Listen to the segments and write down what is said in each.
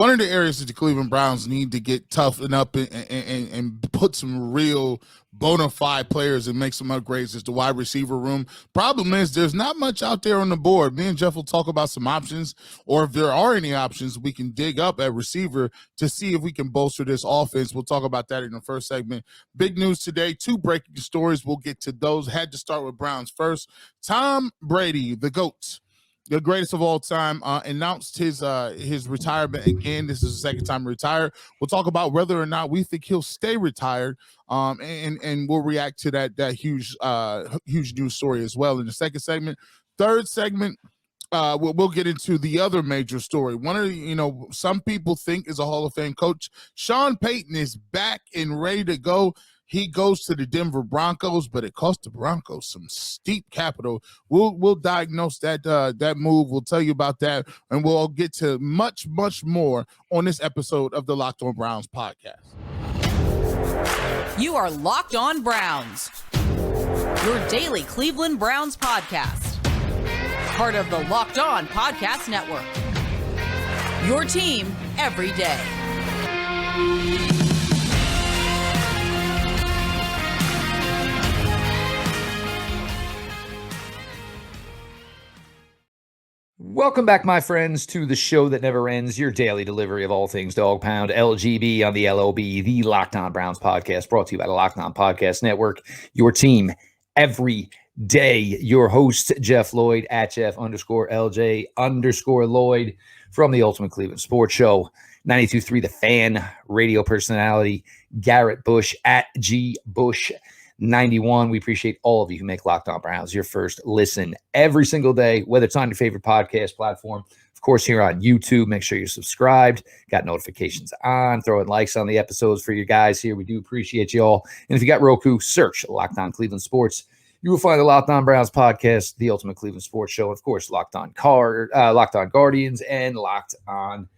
one of the areas that the Cleveland Browns need to get toughened up and put some real bona fide players and make some upgrades is the wide receiver room. Problem is there's not much out there on the board. Me and Jeff will talk about some options, or if there are any options, we can dig up at receiver to see if we can bolster this offense. We'll talk about that in the first segment. Big news today, 2 breaking stories. We'll get to those. Had to start with Browns first. Tom Brady, the GOAT, the greatest of all time, announced his retirement again. This is the second time retired. We'll talk about whether or not we think he'll stay retired, and we'll react to that huge news story as well in the second segment. Third segment, we'll get into the other major story. One of the, some people think is a Hall of Fame coach. Sean Payton is back and ready to go. He goes to the Denver Broncos, but it cost the Broncos some steep capital. We'll diagnose that move. We'll tell you about that, and we'll get to much, much more on this episode of the Locked On Browns podcast. You are Locked On Browns, your daily Cleveland Browns podcast. Part of the Locked On Podcast Network, your team every day. Welcome back, my friends, to the show that never ends, your daily delivery of all things Dog Pound, LGB on the LOB, the Locked On Browns podcast, brought to you by the Locked On Podcast Network, your team every day. Your host, Jeff Lloyd, at Jeff_LJ_Lloyd from the Ultimate Cleveland Sports Show, 92.3 The Fan, radio personality, Garrett Bush, at GBush91. We appreciate all of you who make Locked On Browns your first listen every single day, whether it's on your favorite podcast platform, of course, here on YouTube. Make sure you're subscribed, got notifications on, throwing likes on the episodes for you guys here. We do appreciate you all. And if you got Roku, search Locked On Cleveland Sports. You will find the Locked On Browns podcast, the Ultimate Cleveland Sports Show, and of course, Locked On Guardians, and Locked On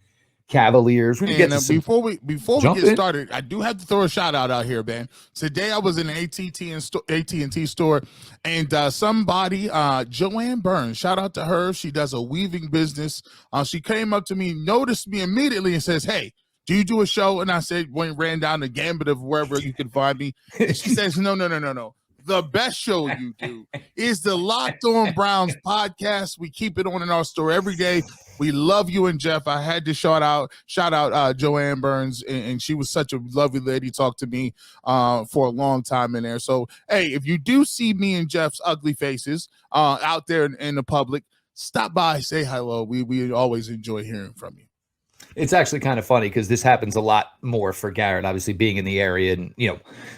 Cavaliers. Before we get started, I do have to throw a shout out here, man. Today I was in an AT&T store, and somebody, Joanne Burns, shout out to her. She does a weaving business. She came up to me, noticed me immediately, and says, "Hey, do you do a show?" And I said, ran down the gambit of wherever you can find me. And she says, No. The best show you do is the Locked On Browns podcast. We keep it on in our store every day. We love you and Jeff. I had to shout out Joanne Burns, and she was such a lovely lady. Talked to me for a long time in there. So, hey, if you do see me and Jeff's ugly faces out there in the public, stop by, say hello. We always enjoy hearing from you. It's actually kind of funny because this happens a lot more for Garrett, obviously being in the area and,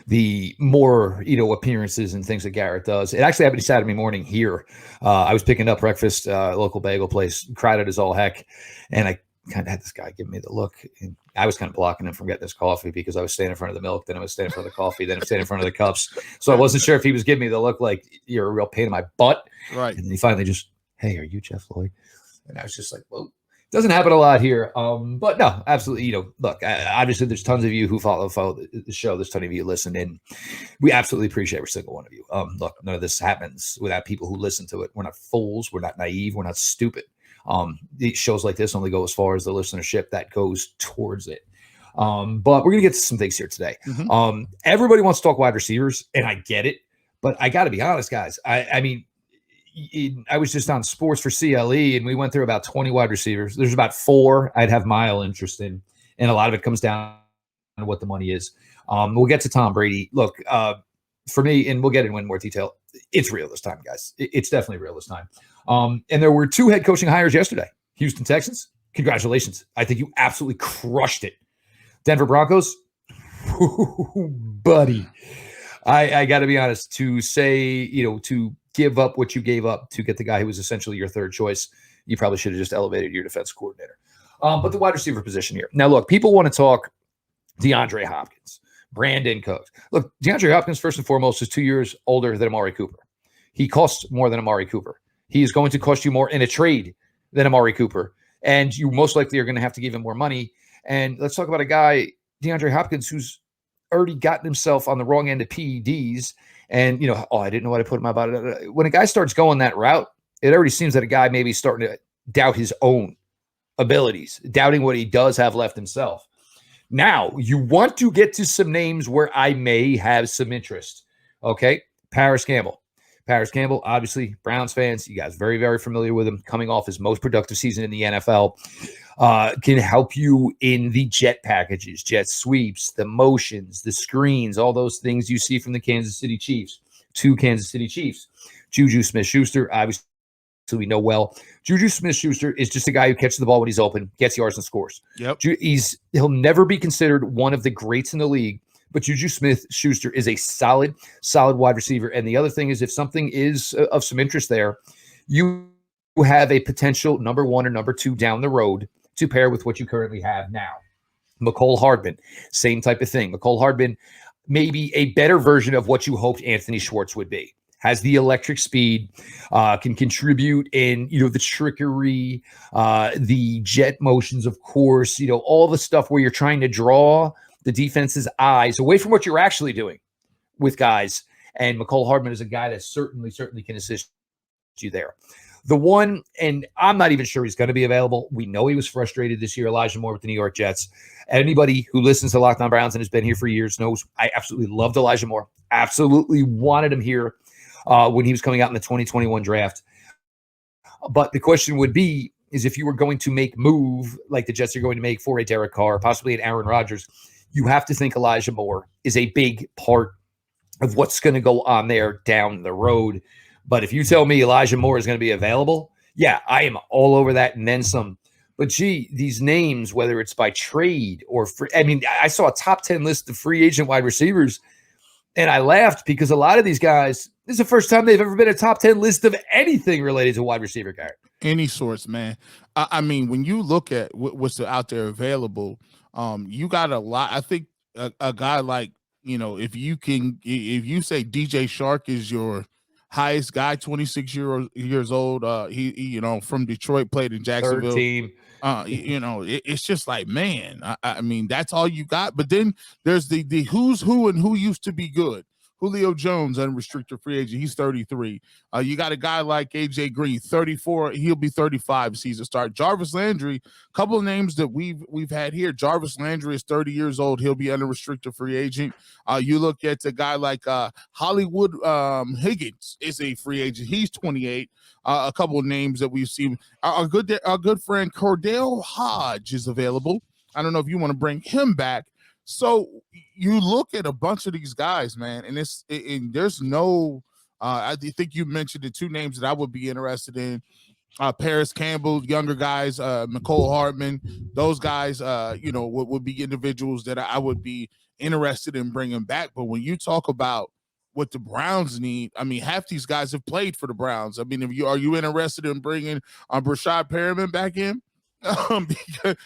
the more, appearances and things that Garrett does. It actually happened Saturday morning here. I was picking up breakfast, local bagel place, crowded as all heck. And I kind of had this guy give me the look. And I was kind of blocking him from getting this coffee because I was standing in front of the milk. Then I was standing in front of the coffee. Then I was standing in front of the cups. So I wasn't sure if he was giving me the look like you're a real pain in my butt. Right. And then he finally just, "Hey, are you Jeff Lloyd?" And I was just like, whoa. Doesn't happen a lot here, but no, absolutely. Look, obviously there's tons of you who follow the show. There's tons of you listen in. We absolutely appreciate every single one of you. Look, none of this happens without people who listen to it. We're not fools. We're not naive. We're not stupid. These shows like this only go as far as the listenership that goes towards it. But we're gonna get to some things here today. Mm-hmm. Everybody wants to talk wide receivers, and I get it, but I got to be honest, guys. I mean. I was just on Sports for CLE, and we went through about 20 wide receivers. There's about 4 I'd have mild interest in, and a lot of it comes down to what the money is. We'll get to Tom Brady. Look, for me, and we'll get into more detail, it's real this time, guys. It's definitely real this time. And there were 2 head coaching hires yesterday. Houston Texans, congratulations. I think you absolutely crushed it. Denver Broncos, buddy. I got to be honest, to say, to give up what you gave up to get the guy who was essentially your third choice, you probably should have just elevated your defense coordinator. But the wide receiver position here. Now, look, people want to talk DeAndre Hopkins, Brandon Cooks. Look, DeAndre Hopkins, first and foremost, is 2 years older than Amari Cooper. He costs more than Amari Cooper. He is going to cost you more in a trade than Amari Cooper. And you most likely are going to have to give him more money. And let's talk about a guy, DeAndre Hopkins, who's already gotten himself on the wrong end of PEDs. And, I didn't know what I put in my body. When a guy starts going that route, it already seems that a guy may be starting to doubt his own abilities, doubting what he does have left himself. Now, you want to get to some names where I may have some interest. Okay, Paris Campbell. Paris Campbell, obviously, Browns fans, you guys very, very familiar with him, coming off his most productive season in the NFL. Can help you in the jet packages, jet sweeps, the motions, the screens, all those things you see from the Kansas City Chiefs. Two Kansas City Chiefs. Juju Smith-Schuster, obviously we know well. Juju Smith-Schuster is just a guy who catches the ball when he's open, gets yards and scores. Yep. He'll never be considered one of the greats in the league, but Juju Smith-Schuster is a solid wide receiver. And the other thing is, if something is of some interest there, you have a potential number 1 or number 2 down the road to pair with what you currently have now. Mecole Hardman, same type of thing. Mecole Hardman may be a better version of what you hoped Anthony Schwartz would be. Has the electric speed, can contribute in, the trickery, the jet motions, of course, all the stuff where you're trying to draw the defense's eyes away from what you're actually doing with guys. And Mecole Hardman is a guy that certainly can assist you there. The one, and I'm not even sure he's going to be available. We know he was frustrated this year, Elijah Moore with the New York Jets. Anybody who listens to Locked On Browns and has been here for years knows I absolutely loved Elijah Moore. Absolutely wanted him here when he was coming out in the 2021 draft. But the question would be, is if you were going to make move like the Jets are going to make for a Derek Carr, possibly an Aaron Rodgers, you have to think Elijah Moore is a big part of what's going to go on there down the road. But if you tell me Elijah Moore is going to be available, yeah, I am all over that and then some. But gee, these names, whether it's by trade or free, I saw a top 10 list of free agent wide receivers, and I laughed because a lot of these guys, this is the first time they've ever been a top 10 list of anything related to wide receiver, Garrett. Any sorts, man. When you look at what's out there available, you got a lot. I think a guy like, if you say DJ Shark is your highest guy, 26 years old, he from Detroit, played in Jacksonville. Third team. It's just like, man, that's all you got. But then there's the who's who and who used to be good. Julio Jones, unrestricted free agent. He's 33. You got a guy like AJ Green, 34. He'll be 35 season start. Jarvis Landry, a couple of names that we've had here. Jarvis Landry is 30 years old. He'll be unrestricted free agent. You look at a guy like Hollywood Higgins is a free agent. He's 28. A couple of names that we've seen. Our good friend Cordell Hodge is available. I don't know if you want to bring him back. So you look at a bunch of these guys, man, and there's no. I think you mentioned the two names that I would be interested in: Paris Campbell, younger guys, Mecole Hardman. Those guys, would be individuals that I would be interested in bringing back. But when you talk about what the Browns need, half these guys have played for the Browns. Are you interested in bringing Brashad Perriman back in? Because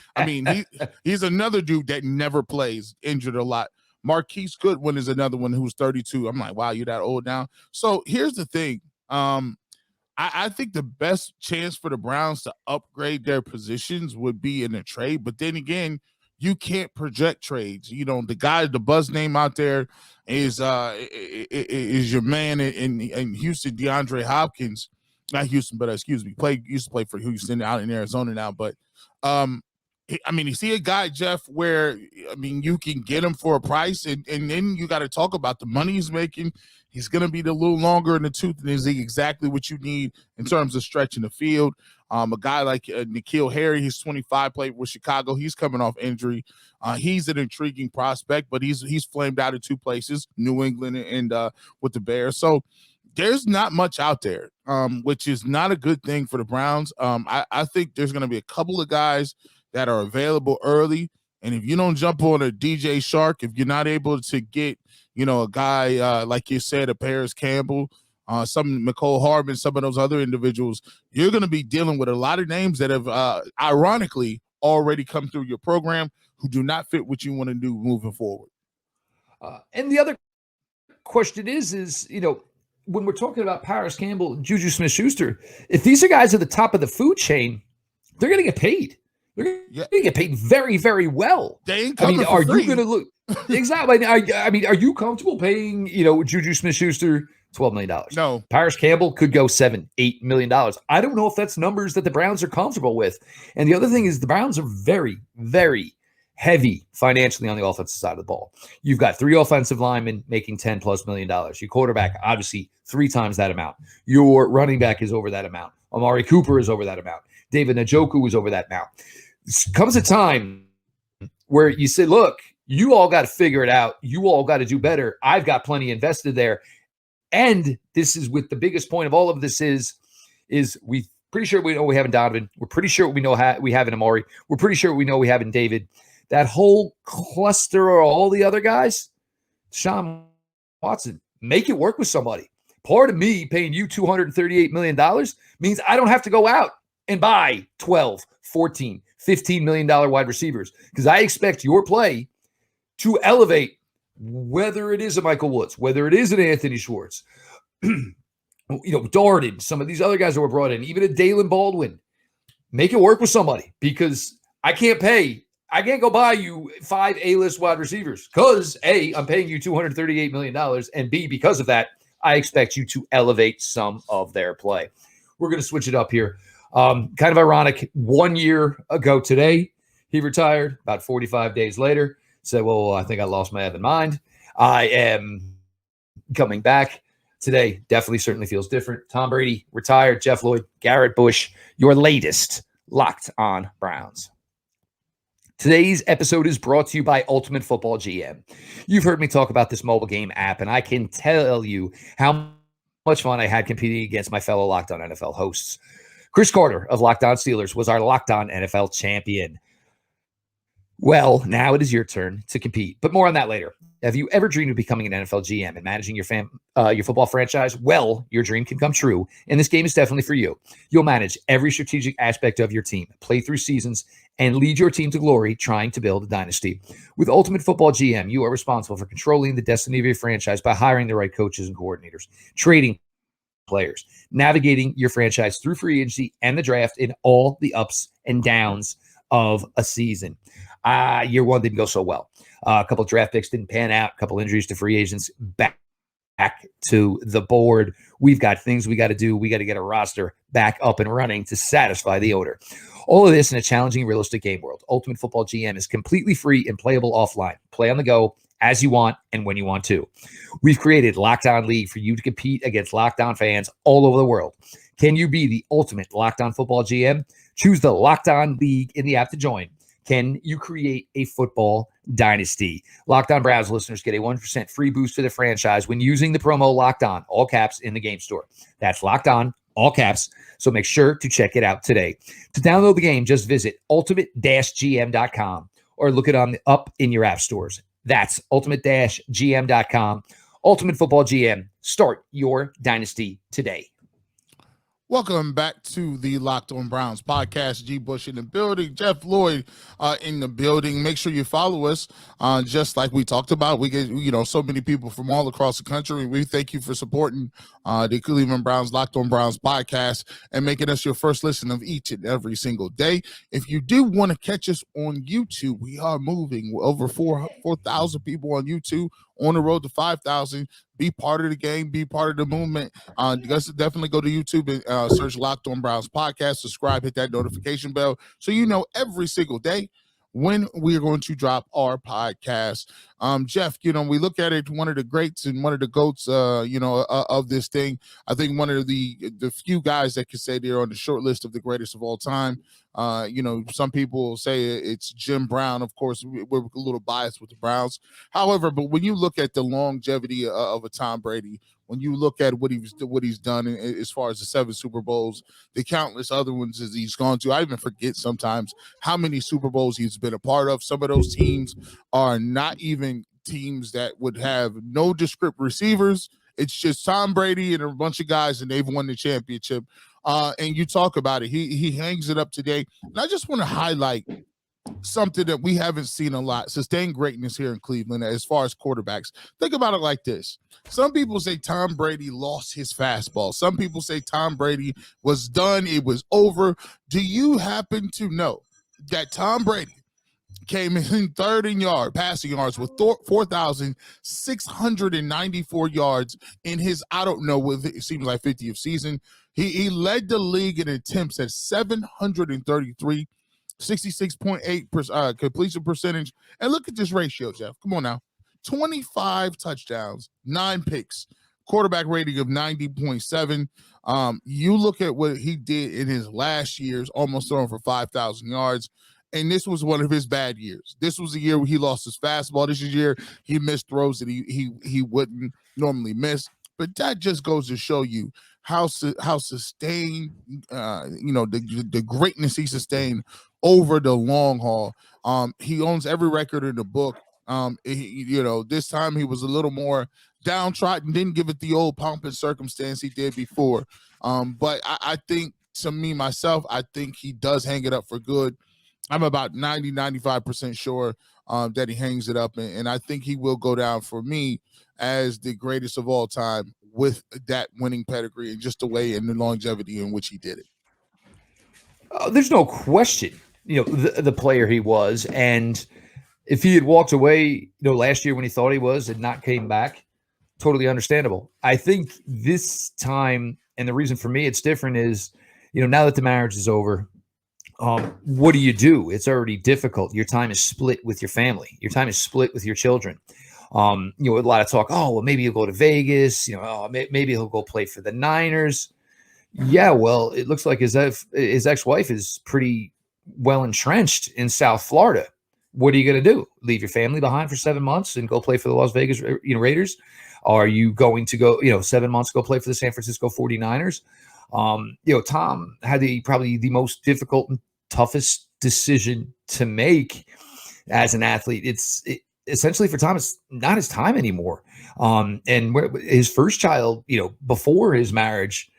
he's another dude that never plays, injured a lot. Marquise Goodwin is another one who's 32. I'm like, wow, you're that old now. So here's the thing. I think the best chance for the Browns to upgrade their positions would be in a trade. But then again, you can't project trades. The buzz name out there is your man in Houston, DeAndre Hopkins. Not Houston, but used to play for Houston, out in Arizona now. But you see a guy, Jeff, where you can get him for a price, and then you got to talk about the money he's making. He's going to be a little longer in the tooth, and is exactly what you need in terms of stretching the field. A guy like N'Keal Harry, he's 25, played with Chicago. He's coming off injury. He's an intriguing prospect, but he's flamed out in two places, New England and with the Bears. So there's not much out there, which is not a good thing for the Browns. I think there's going to be a couple of guys that are available early, and if you don't jump on a DJ Shark, if you're not able to get, a guy like you said, a Paris Campbell, some Mecole Hardman, some of those other individuals, you're going to be dealing with a lot of names that have, ironically, already come through your program who do not fit what you want to do moving forward. And the other question is, when we're talking about Paris Campbell and Juju Smith-Schuster, if these are guys at the top of the food chain, they're going to get paid. They're going to get paid very, very well. They ain't coming for are free. You going to look exactly? Are you comfortable paying, Juju Smith-Schuster $12 million. No. Paris Campbell could go $7-8 million. I don't know if that's numbers that the Browns are comfortable with. And the other thing is the Browns are very, very heavy financially on the offensive side of the ball. You've got 3 offensive linemen making $10+ million. Your quarterback, obviously, 3 times that amount. Your running back is over that amount. Amari Cooper is over that amount. David Njoku is over that amount. Comes a time where you say, look, you all got to figure it out. You all got to do better. I've got plenty invested there. And this is with the biggest point of all of this is we pretty sure we know we have in Donovan. We're pretty sure we know we have in Amari. We're pretty sure we know we have in David. That whole cluster of all the other guys, Sean Watson, make it work with somebody. Part of me paying you $238 million means I don't have to go out and buy 12, 14, $15 million wide receivers because I expect your play to elevate, whether it is a Michael Woods, whether it is an Anthony Schwartz, Darden, some of these other guys that were brought in, even a Dalen Baldwin. Make it work with somebody because I can't go buy you 5 A-list wide receivers because A, I'm paying you $238 million, and B, because of that, I expect you to elevate some of their play. We're going to switch it up here. Kind of ironic. 1 year ago today, he retired. About 45 days later, said, well, I think I lost my effing mind. I am coming back. Today definitely certainly feels different. Tom Brady retired. Jeff Lloyd, Garrett Bush, your latest Locked On Browns. Today's episode is brought to you by Ultimate Football GM. You've heard me talk about this mobile game app, and I can tell you how much fun I had competing against my fellow Locked On NFL hosts. Chris Carter of Locked On Steelers was our Locked On NFL champion. Well, now it is your turn to compete, but more on that later. Have you ever dreamed of becoming an NFL GM and managing your football franchise? Well, your dream can come true, and this game is definitely for you. You'll manage every strategic aspect of your team, play through seasons, and lead your team to glory trying to build a dynasty. With Ultimate Football GM, you are responsible for controlling the destiny of your franchise by hiring the right coaches and coordinators, trading players, navigating your franchise through free agency and the draft in all the ups and downs of a season. Year 1 didn't go so well. A couple of draft picks didn't pan out. A couple injuries to free agents. Back to the board. We've got things we got to do. We got to get a roster back up and running to satisfy the owner. All of this in a challenging, realistic game world. Ultimate Football GM is completely free and playable offline. Play on the go as you want and when you want to. We've created Locked On League for you to compete against Locked On fans all over the world. Can you be the ultimate Locked On Football GM? Choose the Locked On League in the app to join. Can you create a football dynasty? Locked On Browns listeners get a 1% free boost to the franchise when using the promo Locked On, all caps, in the game store. That's Locked On, all caps. So make sure to check it out today. To download the game, just visit ultimate-gm.com or look it up in your app stores. That's ultimate-gm.com. Ultimate Football GM. Start your dynasty today. Welcome back to the Locked On Browns podcast. G. Bush in the building, Jeff Lloyd in the building. Make sure you follow us. Just like we talked about, we get so many people from all across the country. We thank you for supporting the Cleveland Browns Locked On Browns podcast and making us your first listen of each and every single day. If you do want to catch us on YouTube, we are moving over 4,000 people on YouTube, on the road to 5,000. Be part of the game. Be part of the movement. Definitely go to YouTube and search Locked On Browns podcast. Subscribe, hit that notification bell so you know every single day when we are going to drop our podcast. Jeff, we look at it, one of the greats and one of the GOATs, of this thing. I think one of the few guys that could say they're on the short list of the greatest of all time. Some people say it's Jim Brown. Of course, we're a little biased with the Browns. However, but when you look at the longevity of a Tom Brady, when you look at what he's done as far as the 7 Super Bowls, the countless other ones as he's gone to, I even forget sometimes how many Super Bowls he's been a part of. Some of those teams are not even teams that would have no descript receivers. It's just Tom Brady and a bunch of guys, and they've won the championship. And you talk about it. He hangs it up today. And I just want to highlight something that we haven't seen a lot: sustained greatness here in Cleveland as far as quarterbacks. Think about it like this. Some people say Tom Brady lost his fastball. Some people say Tom Brady was done. It was over. Do you happen to know that Tom Brady came in third in passing yards with 4,694 yards in his, I don't know, with it seems like 50th season. He led the league in attempts at 733, 66.8% completion percentage. And look at this ratio, Jeff. Come on now. 25 touchdowns, 9 picks, quarterback rating of 90.7. You look at what he did in his last years, almost throwing for 5,000 yards. And this was one of his bad years. This was a year where he lost his fastball. This is a year he missed throws that he wouldn't normally miss. But that just goes to show you how sustained, the greatness he sustained over the long haul. He owns every record in the book. This time he was a little more downtrodden, didn't give it the old pomp and circumstance he did before. But I think, to me, myself, I think he does hang it up for good. I'm about 95% sure that he hangs it up, and I think he will go down for me as the greatest of all time with that winning pedigree and just the way and the longevity in which he did it. There's no question, the player he was, and if he had walked away, last year when he thought he was and not came back, totally understandable. I think this time, and the reason for me it's different is, now that the marriage is over, what do you do? It's already difficult. Your time is split with your family. Your time is split with your children. A lot of talk, oh, well, maybe he'll go to Vegas. Maybe he'll go play for the Niners. Yeah, well, it looks like his ex-wife is pretty well entrenched in South Florida. What are you going to do? Leave your family behind for 7 months and go play for the Las Vegas Raiders? Are you going to go, 7 months, go play for the San Francisco 49ers? Tom had probably the most difficult and toughest decision to make as an athlete. Essentially for Tom, it's not his time anymore. And his first child, before his marriage,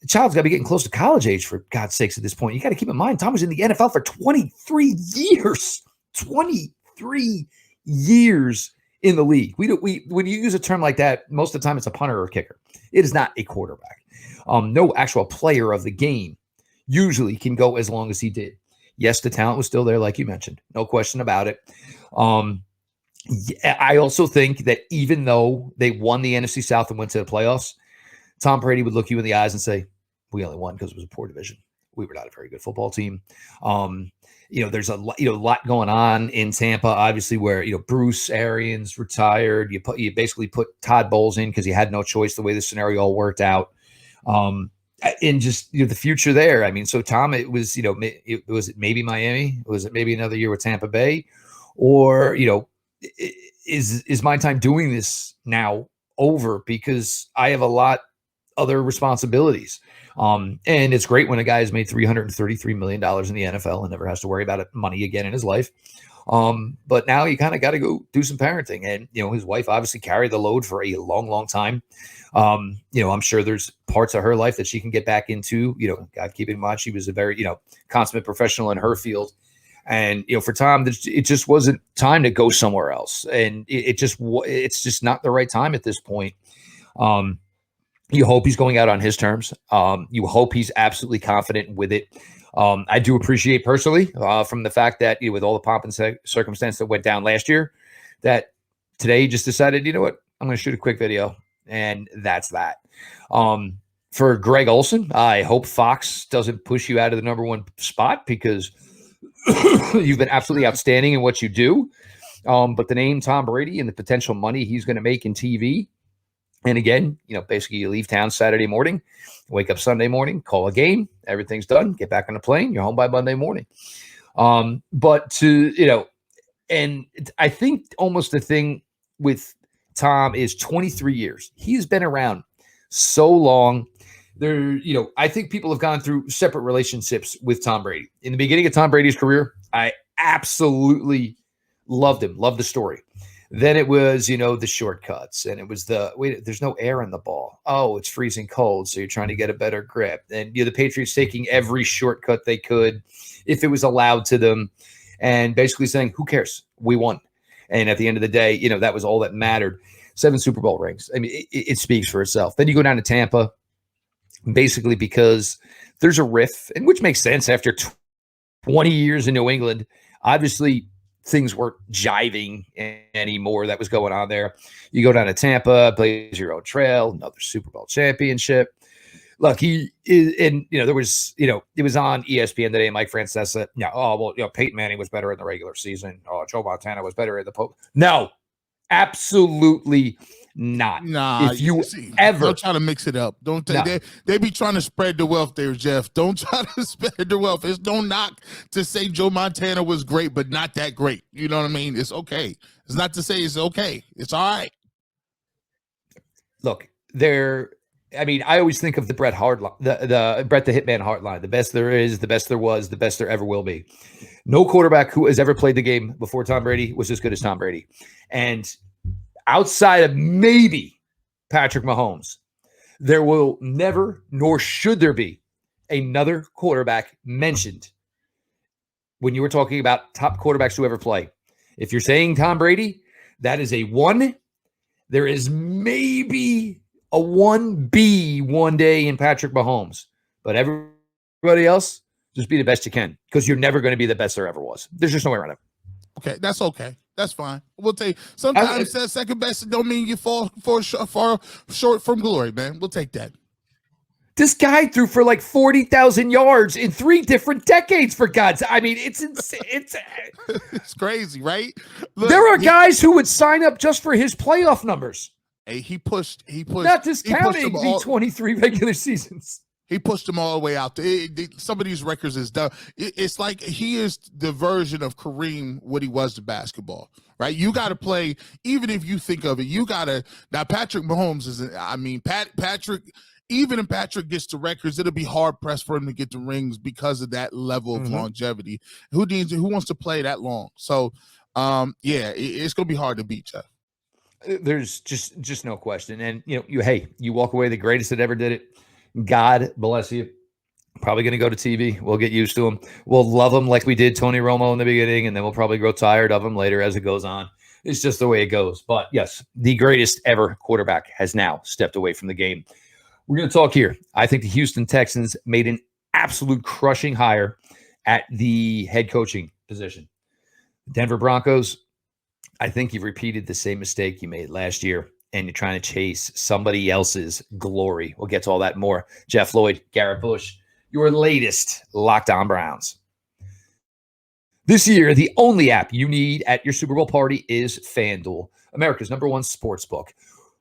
the child's got to be getting close to college age, for God's sakes, at this point. You got to keep in mind, Tom was in the NFL for 23 years. 23 years in the league. When you use a term like that, most of the time it's a punter or a kicker. It is not a quarterback. No actual player of the game usually can go as long as he did. Yes, the talent was still there, like you mentioned. No question about it. I also think that even though they won the NFC South and went to the playoffs, Tom Brady would look you in the eyes and say, we only won because it was a poor division. We were not a very good football team. There's a lot going on in Tampa, obviously, where, Bruce Arians retired. You basically put Todd Bowles in because you had no choice the way the scenario all worked out. And just, the future there. I mean, so Tom, it was maybe Miami? Was it maybe another year with Tampa Bay? Or, is my time doing this now over because I have a lot other responsibilities? And it's great when a guy has made $333 million in the NFL and never has to worry about money again in his life. But now you kind of got to go do some parenting. And, his wife obviously carried the load for a long, long time. I'm sure there's parts of her life that she can get back into, God, keep in mind, she was a very, consummate professional in her field. And, for Tom, it just wasn't time to go somewhere else. And it's just not the right time at this point. You hope he's going out on his terms. You hope he's absolutely confident with it. I do appreciate personally from the fact that with all the pomp and circumstance that went down last year, that today he just decided, you know what, I'm going to shoot a quick video, and that's that. For Greg Olsen, I hope Fox doesn't push you out of the number one spot because you've been absolutely outstanding in what you do. But the name Tom Brady and the potential money he's going to make in TV. And again, basically you leave town Saturday morning, wake up Sunday morning, call a game, everything's done, get back on the plane, you're home by Monday morning. But and I think almost the thing with Tom is 23 years. He's been around so long. I think people have gone through separate relationships with Tom Brady. In the beginning of Tom Brady's career, I absolutely loved him, loved the story. Then it was, the shortcuts, and it was there's no air in the ball. Oh, it's freezing cold, so you're trying to get a better grip. And the Patriots taking every shortcut they could, if it was allowed to them, and basically saying, who cares? We won. And at the end of the day, that was all that mattered. 7 Super Bowl rings. I mean, it speaks for itself. Then you go down to Tampa, basically because there's a riff, and which makes sense after 20 years in New England. Obviously, things weren't jiving anymore that was going on there. You go down to Tampa, blaze your own trail, another Super Bowl championship. Look, he is, and there was, it was on ESPN today. Mike Francesa, Peyton Manning was better in the regular season. Oh, Joe Montana was better in the post. No, absolutely not. Nah, if you ever don't try to mix it up. Don't they be trying to spread the wealth there, Jeff. Don't try to spread the wealth. It's no knock to say Joe Montana was great, but not that great. You know what I mean? It's okay. It's not to say it's okay. It's all right. Look, I always think of the Bret the Bret the Hitman Hart line. The best there is, the best there was, the best there ever will be. No quarterback who has ever played the game before Tom Brady was as good as Tom Brady. And outside of maybe Patrick Mahomes, there will never, nor should there be, another quarterback mentioned when you were talking about top quarterbacks who ever play. If you're saying Tom Brady, that is a 1. There is maybe a 1B one day in Patrick Mahomes, but everybody else, just be the best you can, because you're never going to be the best there ever was. There's just no way around it. Okay, that's okay. That's fine. We'll take. Sometimes that second best don't mean you fall far short from glory, man. We'll take that. This guy threw for like 40,000 yards in 3 different decades, for God's sake. I mean, it's insane. It's crazy, right? Look, there are guys who would sign up just for his playoff numbers. Hey, he pushed. Not discounting the 23 regular seasons. He pushed them all the way out. Some of these records is done. It's like he is the version of Kareem, what he was to basketball, right? You got to play, even if you think of it, you got to. Now, Patrick Mahomes Patrick, even if Patrick gets the records, it'll be hard pressed for him to get the rings because of that level of longevity. Who wants to play that long? So, it's going to be hard to beat, Jeff. There's just no question. And, you walk away the greatest that ever did it. God bless you. Probably going to go to TV. We'll get used to him. We'll love him like we did Tony Romo in the beginning, and then we'll probably grow tired of him later as it goes on. It's just the way it goes. But, yes, the greatest ever quarterback has now stepped away from the game. We're going to talk here. I think the Houston Texans made an absolute crushing hire at the head coaching position. Denver Broncos, I think you've repeated the same mistake you made last year, and you're trying to chase somebody else's glory. We'll get to all that more. Jeff Lloyd, Garrett Bush, your latest Locked On Browns. This year, the only app you need at your Super Bowl party is FanDuel, America's #1 sports book.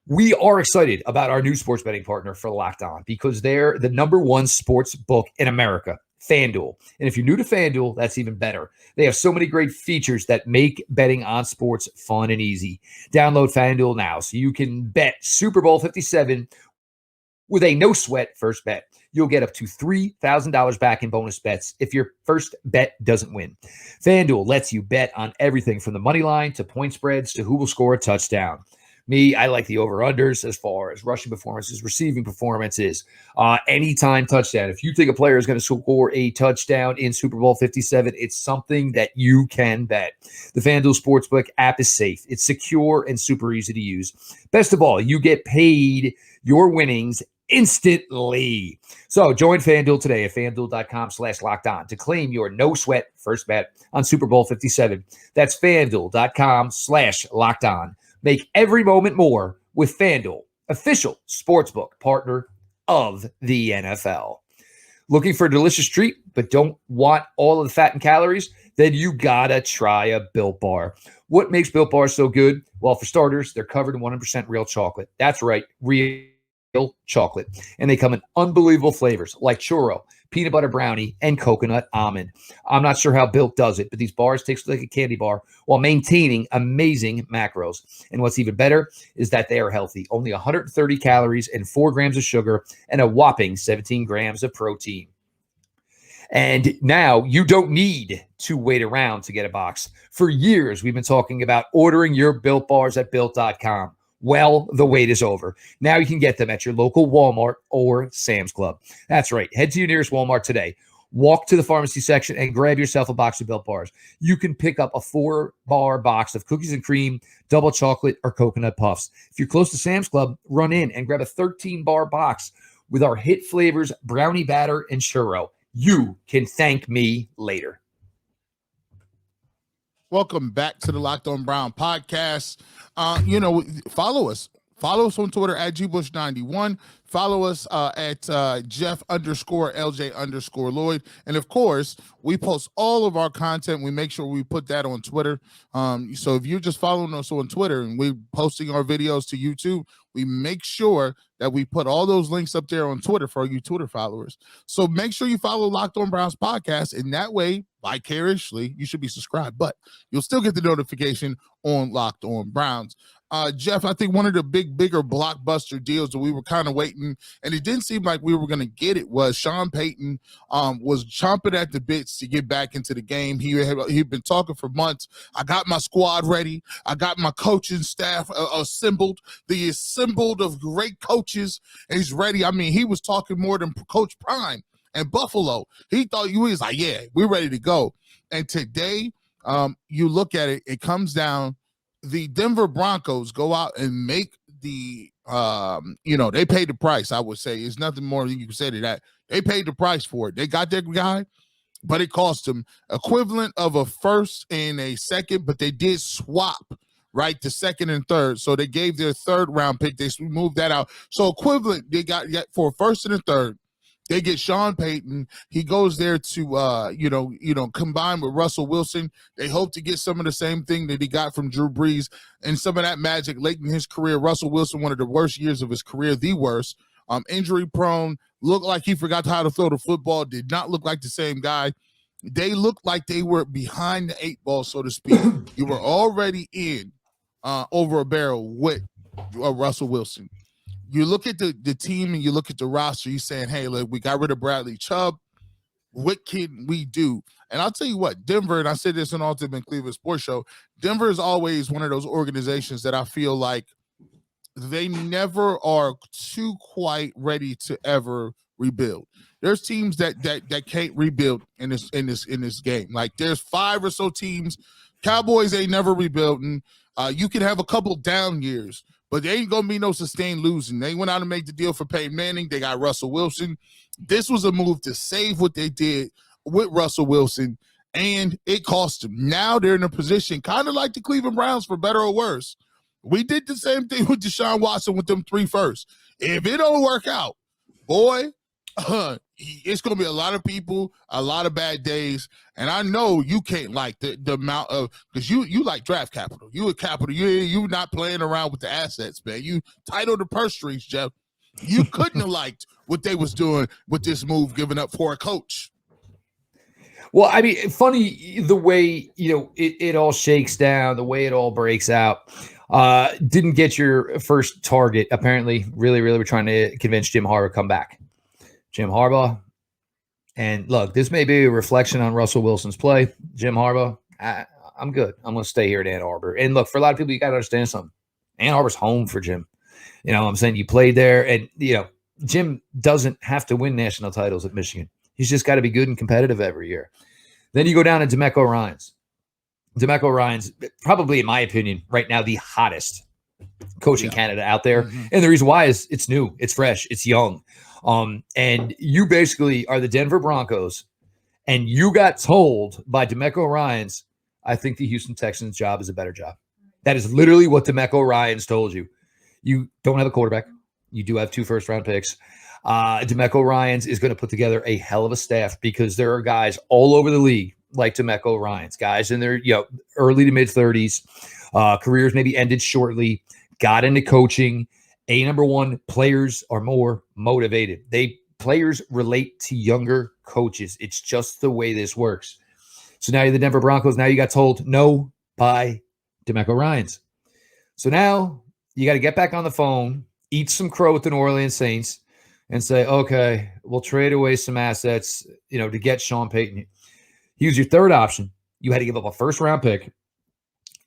We are excited about our new sports betting partner for Locked On because they're the #1 sports book in America, FanDuel. And if you're new to FanDuel, that's even better. They have so many great features that make betting on sports fun and easy. Download FanDuel now so you can bet Super Bowl 57 with a no-sweat first bet. You'll get up to $3,000 back in bonus bets if your first bet doesn't win. FanDuel lets you bet on everything from the money line to point spreads to who will score a touchdown. Me, I like the over-unders as far as rushing performances, receiving performances, anytime touchdown. If you think a player is going to score a touchdown in Super Bowl 57, it's something that you can bet. The FanDuel Sportsbook app is safe. It's secure and super easy to use. Best of all, you get paid your winnings instantly. So join FanDuel today at FanDuel.com/lockedon to claim your no-sweat first bet on Super Bowl 57. That's FanDuel.com/lockedon. Make every moment more with FanDuel, official sportsbook partner of the NFL. Looking for a delicious treat, but don't want all of the fat and calories? Then you gotta try a Built Bar. What makes Built Bars so good? Well, for starters, they're covered in 100% real chocolate. That's right, real chocolate. And they come in unbelievable flavors like churro, peanut butter brownie, and coconut almond. I'm not sure how Built does it, but these bars taste like a candy bar while maintaining amazing macros. And what's even better is that they are healthy. Only 130 calories and 4 grams of sugar and a whopping 17 grams of protein. And now you don't need to wait around to get a box. For years, we've been talking about ordering your Built Bars at Built.com. Well, the wait is over. Now you can get them at your local Walmart or Sam's Club. That's right. Head to your nearest Walmart today. Walk to the pharmacy section and grab yourself a box of Built Bars. You can pick up a 4-bar box of cookies and cream, double chocolate, or coconut puffs. If you're close to Sam's Club, run in and grab a 13-bar box with our hit flavors, brownie batter, and churro. You can thank me later. Welcome back to the Locked On Brown podcast. Follow us. Follow us on Twitter at gbush91. Follow us at Jeff_LJ_Lloyd. And of course, we post all of our content. We make sure we put that on Twitter. So if you're just following us on Twitter and we're posting our videos to YouTube, we make sure that we put all those links up there on Twitter for you Twitter followers. So make sure you follow Locked On Browns podcast. And that way, vicariously, you should be subscribed, but you'll still get the notification on Locked On Browns. Jeff, I think one of the bigger blockbuster deals that we were kind of waiting, and it didn't seem like we were going to get it, was Sean Payton was chomping at the bits to get back into the game. He'd been talking for months. I got my squad ready. I got my coaching staff assembled of great coaches, and he's ready. I mean, he was talking more than Coach Prime and Buffalo. He was like, yeah, we're ready to go. And today, you look at it, it comes down, the Denver Broncos go out and make the, they paid the price, I would say. It's nothing more than you can say to that. They paid the price for it. They got their guy, but it cost them equivalent of a first and a second, but they did swap, right, the second and third. So they gave their third round pick. They moved that out. So equivalent, they got for a first and a third. They get Sean Payton. He goes there to, combine with Russell Wilson. They hope to get some of the same thing that he got from Drew Brees and some of that magic late in his career. Russell Wilson, one of the worst years of his career, the worst. Injury prone, looked like he forgot how to throw the football, did not look like the same guy. They looked like they were behind the eight ball, so to speak. You were already in over a barrel with Russell Wilson. You look at the team and you look at the roster, you're saying, hey, look, we got rid of Bradley Chubb. What can we do? And I'll tell you what, Denver, and I said this on Ultimate Cleveland Sports Show, Denver is always one of those organizations that I feel like they never are too quite ready to ever rebuild. There's teams that can't rebuild in this game. Like there's 5 or so teams. Cowboys ain't never rebuilding. You can have a couple down years, but they ain't going to be no sustained losing. They went out and made the deal for Peyton Manning. They got Russell Wilson. This was a move to save what they did with Russell Wilson, and it cost them. Now they're in a position kind of like the Cleveland Browns, for better or worse. We did the same thing with Deshaun Watson with them 3 firsts. If it don't work out, boy, it's going to be a lot of people, a lot of bad days. And I know you can't like the amount of, because you like draft capital. You a capital. You not playing around with the assets, man. You tight on the purse strings, Jeff. You couldn't have liked what they was doing with this move, giving up for a coach. Well, I mean, funny the way, it all shakes down, the way it all breaks out. Didn't get your first target. Apparently, really were trying to convince Jim Harbaugh to come back. Jim Harbaugh. And look, this may be a reflection on Russell Wilson's play. Jim Harbaugh, I'm good. I'm going to stay here at Ann Arbor. And look, for a lot of people, you got to understand something. Ann Arbor's home for Jim. You know what I'm saying? You played there, and, Jim doesn't have to win national titles at Michigan. He's just got to be good and competitive every year. Then you go down to Mecole Ryans. Mecole Ryans, probably, in my opinion, right now, the hottest coach in Canada out there. Mm-hmm. And the reason why is it's new, it's fresh, it's young. And you basically are the Denver Broncos, and you got told by Mecole Ryans, I think the Houston Texans job is a better job. That is literally what Mecole Ryans told you. You don't have a quarterback. You do have 2 first-round picks. Mecole Ryans is going to put together a hell of a staff, because there are guys all over the league like Mecole Ryans, guys in their early to mid-30s, careers maybe ended shortly, got into coaching. Number one, players are more motivated. Players relate to younger coaches. It's just the way this works. So now you're the Denver Broncos. Now you got told no by Mecole Ryans. So now you got to get back on the phone, eat some crow with the New Orleans Saints, and say, okay, we'll trade away some assets, to get Sean Payton. He was your third option. You had to give up a first-round pick.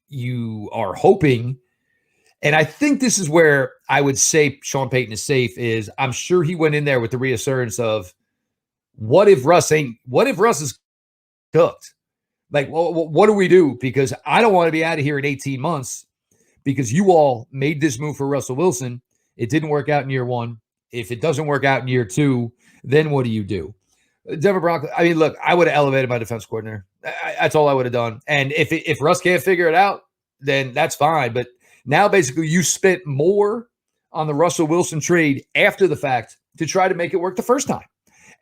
You are hoping, and I think this is where I would say Sean Payton is safe, is I'm sure he went in there with the reassurance of, what if Russ is cooked? Like, well, what do we do? Because I don't want to be out of here in 18 months because you all made this move for Russell Wilson. It didn't work out in year 1. If it doesn't work out in year 2, then what do you do? Denver Broncos. I mean, look, I would have elevated my defense coordinator. That's all I would have done. And if Russ can't figure it out, then that's fine. But now basically you spent more on the Russell Wilson trade after the fact to try to make it work the first time.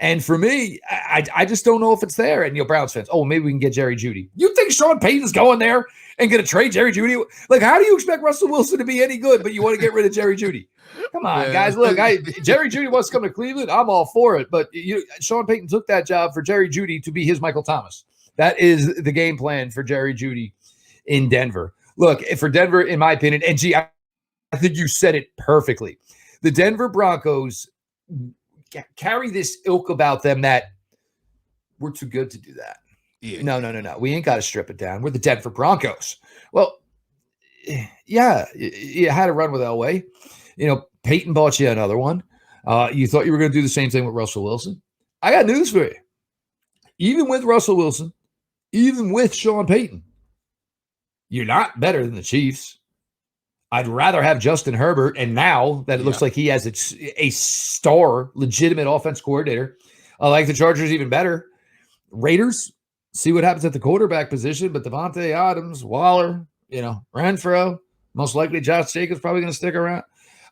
And for me, I just don't know if it's there. And Browns fans, maybe we can get Jerry Jeudy. You think Sean Payton's going there and going to trade Jerry Jeudy? Like, how do you expect Russell Wilson to be any good, but you want to get rid of Jerry Jeudy? Come on, guys. Look, Jerry Jeudy wants to come to Cleveland. I'm all for it. But Sean Payton took that job for Jerry Jeudy to be his Michael Thomas. That is the game plan for Jerry Jeudy in Denver. Look, for Denver, in my opinion, and I think you said it perfectly. The Denver Broncos carry this ilk about them that we're too good to do that. Yeah. No. We ain't got to strip it down. We're the Denver Broncos. Well, yeah, you had a run with Elway. Peyton bought you another one. You thought you were going to do the same thing with Russell Wilson. I got news for you. Even with Russell Wilson, even with Sean Payton, you're not better than the Chiefs. I'd rather have Justin Herbert, and now that it looks like he has a star, legitimate offense coordinator, I like the Chargers even better. Raiders, see what happens at the quarterback position, but Devontae Adams, Waller, Renfro, most likely Josh Jacobs probably going to stick around.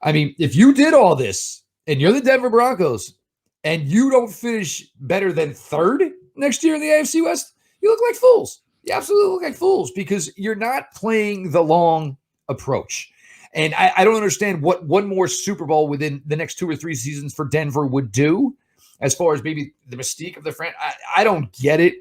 I mean, if you did all this, and you're the Denver Broncos, and you don't finish better than third next year in the AFC West, you look like fools. You absolutely look like fools because you're not playing the long approach. And I don't understand what one more Super Bowl within the next 2 or 3 seasons for Denver would do as far as maybe the mystique of the franchise. I don't get it,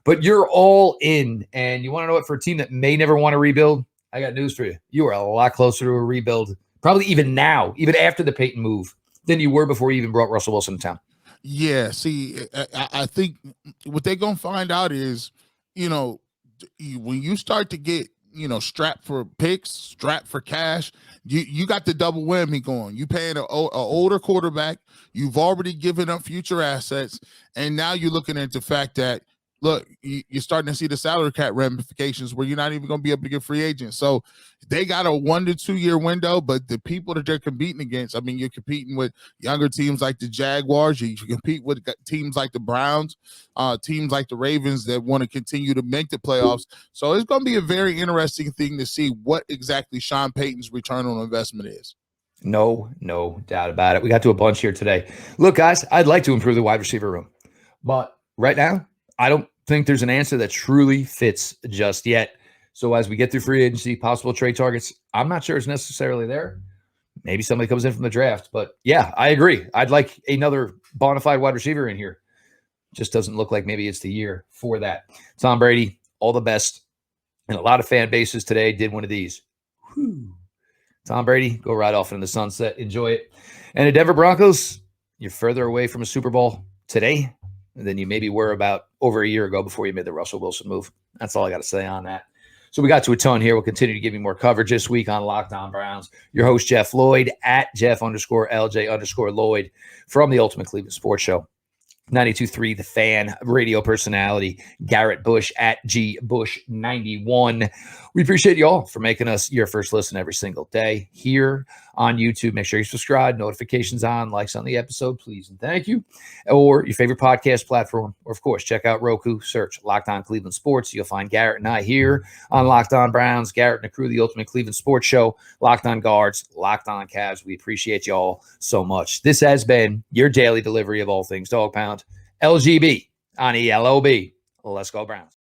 but you're all in. And you want to know what, for a team that may never want to rebuild, I got news for you. You are a lot closer to a rebuild, probably even now, even after the Peyton move, than you were before you even brought Russell Wilson to town. Yeah, see, I think what they're going to find out is, when you start to get, strapped for picks, strapped for cash, you got the double whammy going. You paying an older quarterback, you've already given up future assets, and now you're looking at the fact that, look, you're starting to see the salary cap ramifications where you're not even going to be able to get free agents. So they got a 1 to 2 year window, but the people that they're competing against, I mean, you're competing with younger teams like the Jaguars, you compete with teams like the Browns, teams like the Ravens that want to continue to make the playoffs. So it's going to be a very interesting thing to see what exactly Sean Payton's return on investment is. No doubt about it. We got to a bunch here today. Look, guys, I'd like to improve the wide receiver room, but right now, I don't think there's an answer that truly fits just yet. So as we get through free agency, possible trade targets, I'm not sure it's necessarily there. Maybe somebody comes in from the draft, but yeah, I agree. I'd like another bona fide wide receiver in here. Just doesn't look like maybe it's the year for that. Tom Brady, all the best. And a lot of fan bases today did one of these. Whew. Tom Brady, go right off into the sunset. Enjoy it. And the Denver Broncos, you're further away from a Super Bowl today than you maybe were about over a year ago before you made the Russell Wilson move. That's all I got to say on that. So we got to a ton here. We'll continue to give you more coverage this week on Locked On Browns. Your host, Jeff Lloyd, at Jeff_LJ_Lloyd from the Ultimate Cleveland Sports Show. 92.3 The Fan, radio personality, Garrett Bush at GBush91. We appreciate you all for making us your first listen every single day here on YouTube. Make sure you subscribe, notifications on, likes on the episode, please and thank you. Or your favorite podcast platform. Or, of course, check out Roku, search Locked On Cleveland Sports. You'll find Garrett and I here on Locked On Browns, Garrett and the crew, the Ultimate Cleveland Sports Show, Locked On Guards, Locked On Cavs. We appreciate you all so much. This has been your daily delivery of all things Dog Pound. LGB on ELOB. Let's go Browns.